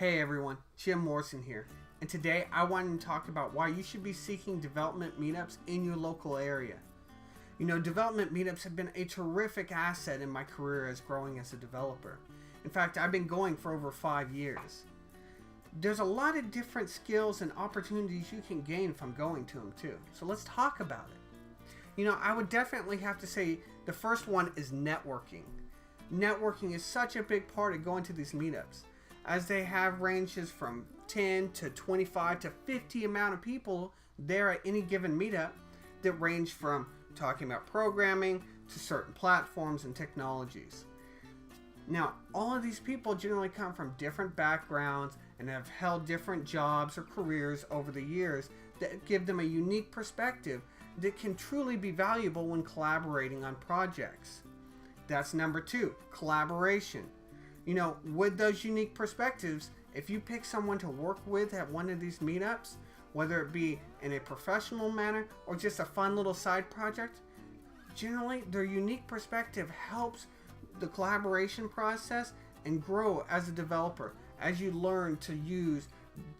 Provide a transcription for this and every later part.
Hey everyone, Jim Morrison here, and today I wanted to talk about why you should be seeking development meetups in your local area. You know, development meetups have been a terrific asset in my career as growing as a developer. In fact, I've been going for over 5 years. There's a lot of different skills and opportunities you can gain from going to them too, so let's talk about it. You know, I would definitely have to say the first one is networking. Networking is such a big part of going to these meetups, as they have ranges from 10 to 25 to 50 amount of people there at any given meetup that range from talking about programming to certain platforms and technologies. Now, all of these people generally come from different backgrounds and have held different jobs or careers over the years that give them a unique perspective that can truly be valuable when collaborating on projects. That's number 2, collaboration. You know, with those unique perspectives, if you pick someone to work with at one of these meetups, whether it be in a professional manner or just a fun little side project, generally their unique perspective helps the collaboration process and grow as a developer as you learn to use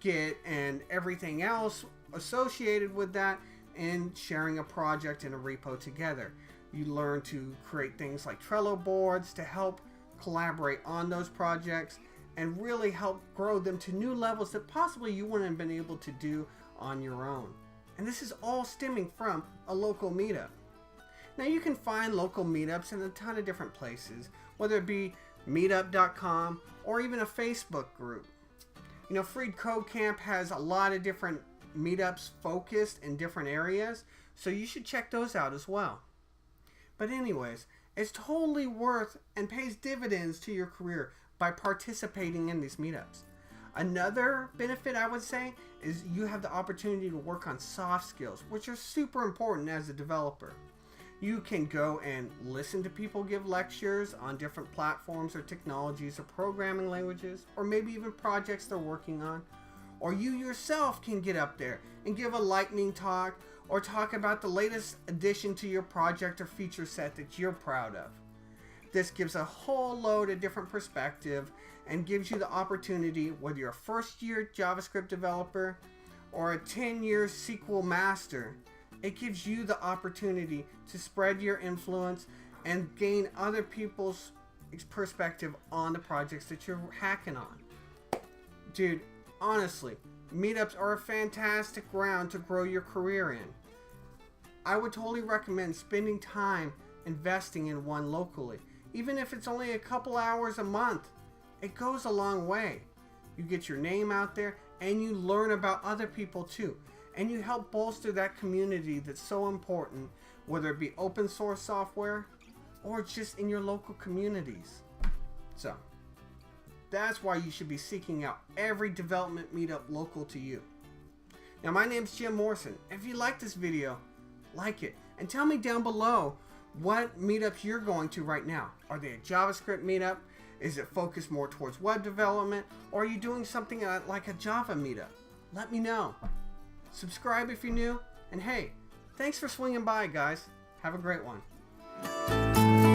Git and everything else associated with that in sharing a project in a repo together. You learn to create things like Trello boards to help collaborate on those projects and really help grow them to new levels that possibly you wouldn't have been able to do on your own. And this is all stemming from a local meetup. Now you can find local meetups in a ton of different places, whether it be meetup.com or even a Facebook group. You know, Freed Code Camp has a lot of different meetups focused in different areas, so you should check those out as well. But anyways, it's totally worth and pays dividends to your career by participating in these meetups. Another benefit I would say is you have the opportunity to work on soft skills, which are super important as a developer. You can go and listen to people give lectures on different platforms or technologies or programming languages, or maybe even projects they're working on. Or you yourself can get up there and give a lightning talk or talk about the latest addition to your project or feature set that you're proud of. This gives a whole load of different perspective and gives you the opportunity, whether you're a first-year JavaScript developer or a 10-year SQL master, it gives you the opportunity to spread your influence and gain other people's perspective on the projects that you're hacking on. Dude, honestly, meetups are a fantastic ground to grow your career in. I would totally recommend spending time investing in one locally. Even if it's only a couple hours a month, it goes a long way. You get your name out there and you learn about other people too. And you help bolster that community that's so important, whether it be open source software or just in your local communities. So, that's why you should be seeking out every development meetup local to you. Now, my name's Jim Morrison. If you like this video, like it, and tell me down below what meetups you're going to right now. Are they a JavaScript meetup? Is it focused more towards web development? Or are you doing something like a Java meetup? Let me know. Subscribe if you're new, and hey, thanks for swinging by, guys. Have a great one.